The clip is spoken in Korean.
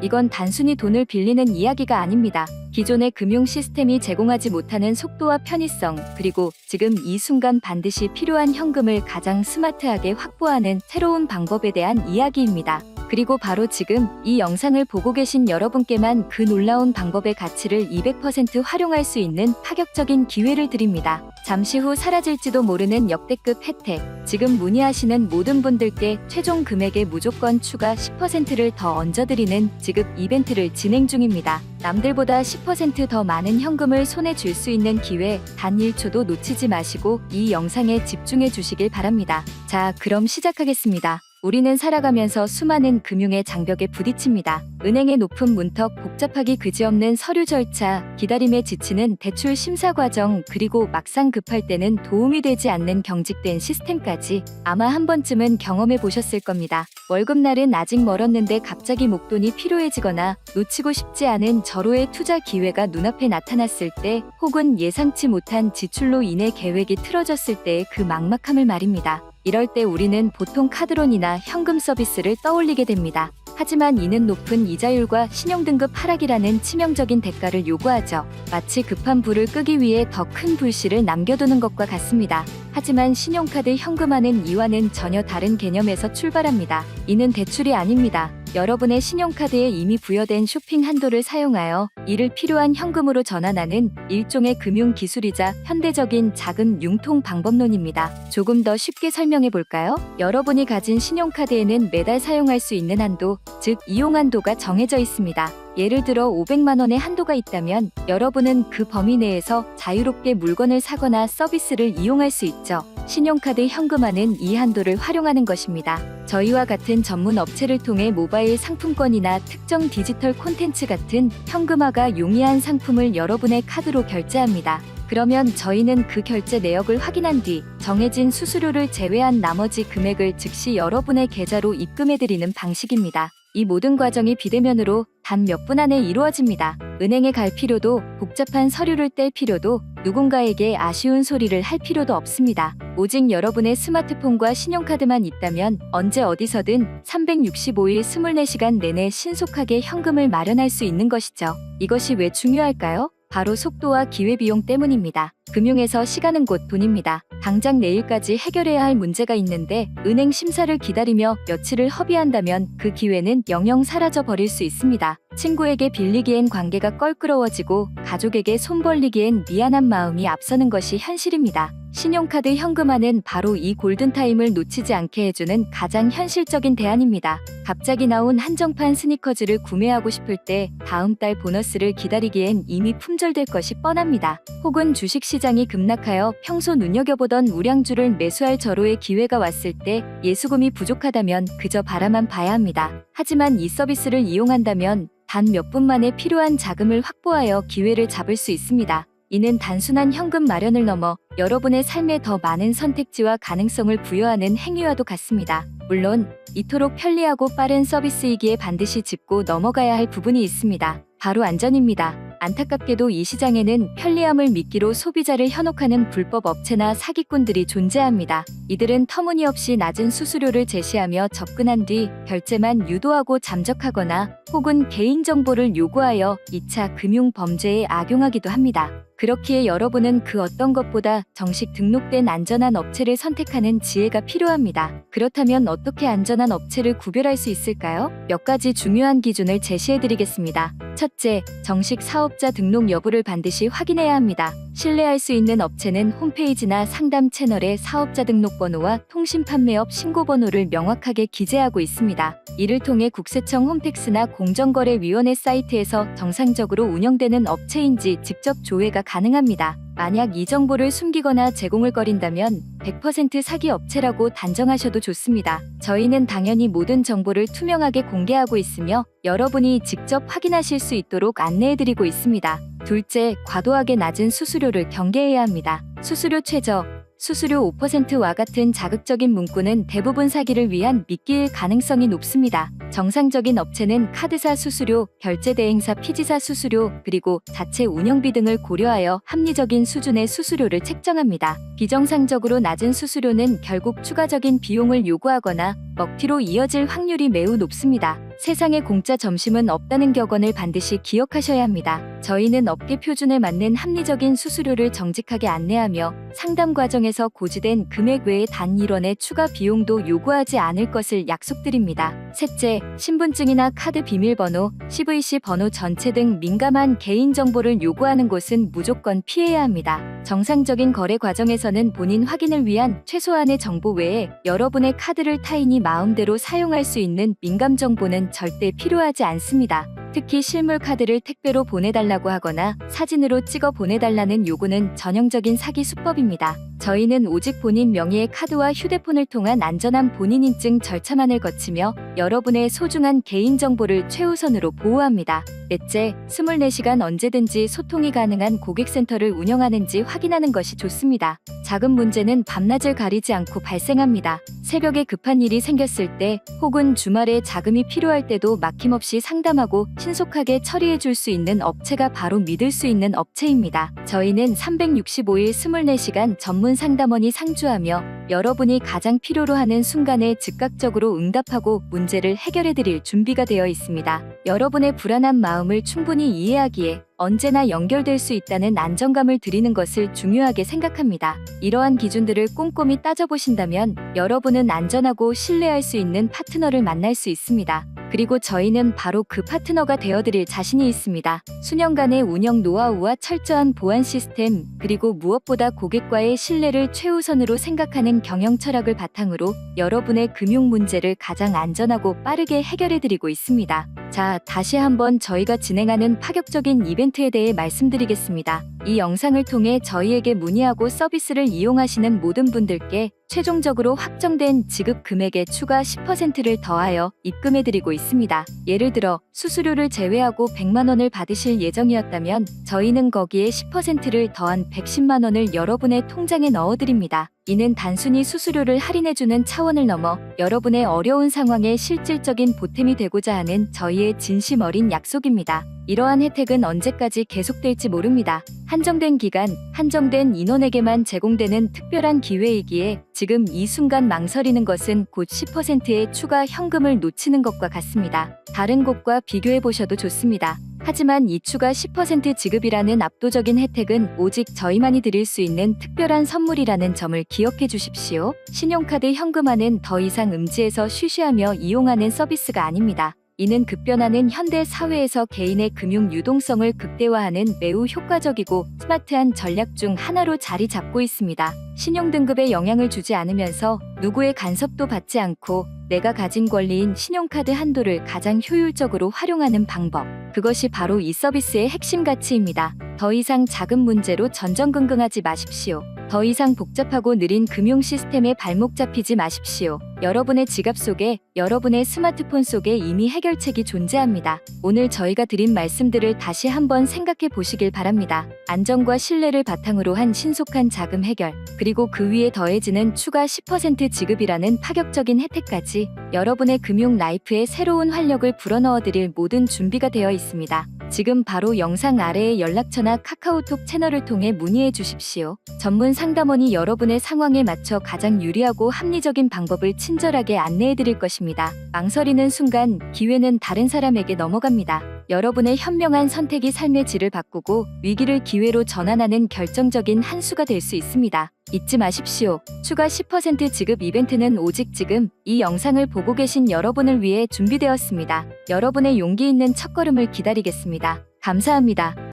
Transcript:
이건 단순히 돈을 빌리는 이야기가 아닙니다. 기존의 금융 시스템이 제공하지 못하는 속도와 편의성, 그리고 지금 이 순간 반드시 필요한 현금을 가장 스마트하게 확보하는 새로운 방법에 대한 이야기입니다. 그리고 바로 지금 이 영상을 보고 계신 여러분께만 그 놀라운 방법의 가치를 200% 활용할 수 있는 파격적인 기회를 드립니다. 잠시 후 사라질지도 모르는 역대급 혜택, 지금 문의하시는 모든 분들께 최종 금액의 무조건 추가 10%를 더 얹어드리는 지급 이벤트를 진행 중입니다. 남들보다 10% 더 많은 현금을 손에 쥘 수 있는 기회, 단 1초도 놓치지 마시고 이 영상에 집중해 주시길 바랍니다. 자, 그럼 시작하겠습니다. 우리는 살아가면서 수많은 금융의 장벽에 부딪힙니다. 은행의 높은 문턱, 복잡하기 그지없는 서류 절차, 기다림에 지치는 대출 심사 과정, 그리고 막상 급할 때는 도움이 되지 않는 경직된 시스템까지 아마 한 번쯤은 경험해 보셨을 겁니다. 월급날은 아직 멀었는데 갑자기 목돈이 필요해지거나 놓치고 싶지 않은 절호의 투자 기회가 눈앞에 나타났을 때, 혹은 예상치 못한 지출로 인해 계획이 틀어졌을 때의 그 막막함을 말입니다. 이럴 때 우리는 보통 카드론이나 현금 서비스를 떠올리게 됩니다. 하지만 이는 높은 이자율과 신용등급 하락이라는 치명적인 대가를 요구하죠. 마치 급한 불을 끄기 위해 더 큰 불씨를 남겨두는 것과 같습니다. 하지만 신용카드 현금화는 이와는 전혀 다른 개념에서 출발합니다. 이는 대출이 아닙니다. 여러분의 신용카드에 이미 부여된 쇼핑 한도를 사용하여 이를 필요한 현금으로 전환하는 일종의 금융 기술이자 현대적인 자금 융통 방법론입니다. 조금 더 쉽게 설명해 볼까요? 여러분이 가진 신용카드에는 매달 사용할 수 있는 한도, 즉 이용 한도가 정해져 있습니다. 예를 들어 500만 원의 한도가 있다면 여러분은 그 범위 내에서 자유롭게 물건을 사거나 서비스를 이용할 수 있죠. 신용카드 현금화는 이 한도를 활용하는 것입니다. 저희와 같은 전문 업체를 통해 모바일 상품권이나 특정 디지털 콘텐츠 같은 현금화가 용이한 상품을 여러분의 카드로 결제합니다. 그러면 저희는 그 결제 내역을 확인한 뒤 정해진 수수료를 제외한 나머지 금액을 즉시 여러분의 계좌로 입금해드리는 방식입니다. 이 모든 과정이 비대면으로 단 몇 분 안에 이루어집니다. 은행에 갈 필요도, 복잡한 서류를 뗄 필요도, 누군가에게 아쉬운 소리를 할 필요도 없습니다. 오직 여러분의 스마트폰과 신용카드만 있다면 언제 어디서든 365일 24시간 내내 신속하게 현금을 마련할 수 있는 것이죠. 이것이 왜 중요할까요? 바로 속도와 기회비용 때문입니다. 금융에서 시간은 곧 돈입니다. 당장 내일까지 해결해야 할 문제가 있는데 은행 심사를 기다리며 며칠을 허비한다면 그 기회는 영영 사라져 버릴 수 있습니다. 친구에게 빌리기엔 관계가 껄끄러워지고 가족에게 손 벌리기엔 미안한 마음이 앞서는 것이 현실입니다. 신용카드 현금화는 바로 이 골든타임을 놓치지 않게 해주는 가장 현실적인 대안입니다. 갑자기 나온 한정판 스니커즈를 구매하고 싶을 때 다음 달 보너스를 기다리기엔 이미 품절될 것이 뻔합니다. 혹은 주식시장이 급락하여 평소 눈여겨보던 우량주를 매수할 절호의 기회가 왔을 때 예수금이 부족하다면 그저 바라만 봐야 합니다. 하지만 이 서비스를 이용한다면 단 몇 분 만에 필요한 자금을 확보하여 기회를 잡을 수 있습니다. 이는 단순한 현금 마련을 넘어 여러분의 삶에 더 많은 선택지와 가능성을 부여하는 행위와도 같습니다. 물론 이토록 편리하고 빠른 서비스이기에 반드시 짚고 넘어가야 할 부분이 있습니다. 바로 안전입니다. 안타깝게도 이 시장에는 편리함을 미끼로 소비자를 현혹하는 불법 업체나 사기꾼들이 존재합니다. 이들은 터무니없이 낮은 수수료를 제시하며 접근한 뒤 결제만 유도하고 잠적하거나 혹은 개인정보를 요구하여 2차 금융 범죄에 악용하기도 합니다. 그렇기에 여러분은 그 어떤 것보다 정식 등록된 안전한 업체를 선택하는 지혜가 필요합니다. 그렇다면 어떻게 안전한 업체를 구별할 수 있을까요? 몇 가지 중요한 기준을 제시해드리겠습니다. 첫째, 정식 사업자 등록 여부를 반드시 확인해야 합니다. 신뢰할 수 있는 업체는 홈페이지나 상담 채널에 사업자 등록번호와 통신판매업 신고번호를 명확하게 기재하고 있습니다. 이를 통해 국세청 홈택스나 공정거래위원회 사이트에서 정상적으로 운영되는 업체인지 직접 조회가 가능합니다. 만약 이 정보를 숨기거나 제공을 꺼린다면 100% 사기 업체라고 단정하셔도 좋습니다. 저희는 당연히 모든 정보를 투명하게 공개하고 있으며 여러분이 직접 확인하실 수 있도록 안내해드리고 있습니다. 둘째, 과도하게 낮은 수수료를 경계해야 합니다. 수수료 최저, 수수료 5%와 같은 자극적인 문구는 대부분 사기를 위한 미끼일 가능성이 높습니다. 정상적인 업체는 카드사 수수료, 결제 대행사 피지사 수수료, 그리고 자체 운영비 등을 고려하여 합리적인 수준의 수수료를 책정합니다. 비정상적으로 낮은 수수료는 결국 추가적인 비용을 요구하거나 먹튀로 이어질 확률이 매우 높습니다. 세상에 공짜 점심은 없다는 격언을 반드시 기억하셔야 합니다. 저희는 업계 표준에 맞는 합리적인 수수료를 정직하게 안내하며 상담 과정에서 고지된 금액 외에 단 1원의 추가 비용도 요구하지 않을 것을 약속드립니다. 셋째, 신분증이나 카드 비밀번호, CVC 번호 전체 등 민감한 개인정보를 요구하는 곳은 무조건 피해야 합니다. 정상적인 거래 과정에서는 본인 확인을 위한 최소한의 정보 외에 여러분의 카드를 타인이 마음대로 사용할 수 있는 민감 정보는 절대 필요하지 않습니다. 특히 실물 카드를 택배로 보내달라고 하거나 사진으로 찍어 보내달라는 요구는 전형적인 사기 수법입니다. 저희는 오직 본인 명의의 카드와 휴대폰을 통한 안전한 본인 인증 절차만을 거치며 여러분의 소중한 개인정보를 최우선으로 보호합니다. 넷째, 24시간 언제든지 소통이 가능한 고객센터를 운영하는지 확인하는 것이 좋습니다. 작은 문제는 밤낮을 가리지 않고 발생합니다. 새벽에 급한 일이 생겼을 때 혹은 주말에 자금이 필요할 때도 막힘없이 상담하고 신속하게 처리해 줄 수 있는 업체가 바로 믿을 수 있는 업체입니다. 저희는 365일 24시간 전문 상담원이 상주하며 여러분이 가장 필요로 하는 순간에 즉각적으로 응답하고 문제를 해결해 드릴 준비가 되어 있습니다. 여러분의 불안한 마음을 충분히 이해하기에 언제나 연결될 수 있다는 안정감을 드리는 것을 중요하게 생각합니다. 이러한 기준들을 꼼꼼히 따져보신다면 여러분은 안전하고 신뢰할 수 있는 파트너를 만날 수 있습니다. 그리고 저희는 바로 그 파트너가 되어드릴 자신이 있습니다. 수년간의 운영 노하우와 철저한 보안 시스템, 그리고 무엇보다 고객과의 신뢰를 최우선으로 생각하는 경영 철학을 바탕으로 여러분의 금융 문제를 가장 안전하고 빠르게 해결해드리고 있습니다. 자, 다시 한번 저희가 진행하는 파격적인 이벤트에 대해 말씀드리겠습니다. 이 영상을 통해 저희에게 문의하고 서비스를 이용하시는 모든 분들께 최종적으로 확정된 지급 금액의 추가 10%를 더하여 입금해드리고 있습니다. 예를 들어 수수료를 제외하고 100만 원을 받으실 예정이었다면 저희는 거기에 10%를 더한 110만 원을 여러분의 통장에 넣어드립니다. 이는 단순히 수수료를 할인해주는 차원을 넘어 여러분의 어려운 상황에 실질적인 보탬이 되고자 하는 저희의 진심 어린 약속입니다. 이러한 혜택은 언제까지 계속될지 모릅니다. 한정된 기간, 한정된 인원에게만 제공되는 특별한 기회이기에 지금 이 순간 망설이는 것은 곧 10%의 추가 현금을 놓치는 것과 같습니다. 다른 곳과 비교해보셔도 좋습니다. 하지만 이 추가 10% 지급이라는 압도적인 혜택은 오직 저희만이 드릴 수 있는 특별한 선물이라는 점을 기억해 주십시오. 신용카드 현금화는 더 이상 음지에서 쉬쉬하며 이용하는 서비스가 아닙니다. 이는 급변하는 현대 사회에서 개인의 금융 유동성을 극대화하는 매우 효과적이고 스마트한 전략 중 하나로 자리 잡고 있습니다. 신용등급에 영향을 주지 않으면서 누구의 간섭도 받지 않고 내가 가진 권리인 신용카드 한도를 가장 효율적으로 활용하는 방법. 그것이 바로 이 서비스의 핵심 가치입니다. 더 이상 작은 문제로 전전긍긍하지 마십시오. 더 이상 복잡하고 느린 금융 시스템에 발목 잡히지 마십시오. 여러분의 지갑 속에, 여러분의 스마트폰 속에 이미 해결책이 존재합니다. 오늘 저희가 드린 말씀들을 다시 한번 생각해 보시길 바랍니다. 안정과 신뢰를 바탕으로 한 신속한 자금 해결, 그리고 그 위에 더해지는 추가 10% 지급이라는 파격적인 혜택까지 여러분의 금융 라이프에 새로운 활력을 불어넣어 드릴 모든 준비가 되어 있습니다. 지금 바로 영상 아래의 연락처나 카카오톡 채널을 통해 문의해 주십시오. 전문 상담원이 여러분의 상황에 맞춰 가장 유리하고 합리적인 방법을 친절하게 안내해 드릴 것입니다. 망설이는 순간 기회는 다른 사람에게 넘어갑니다. 여러분의 현명한 선택이 삶의 질을 바꾸고 위기를 기회로 전환하는 결정적인 한 수가 될 수 있습니다. 잊지 마십시오. 추가 10% 지급 이벤트는 오직 지금 이 영상을 보고 계신 여러분을 위해 준비되었습니다. 여러분의 용기 있는 첫걸음을 기다리겠습니다. 감사합니다.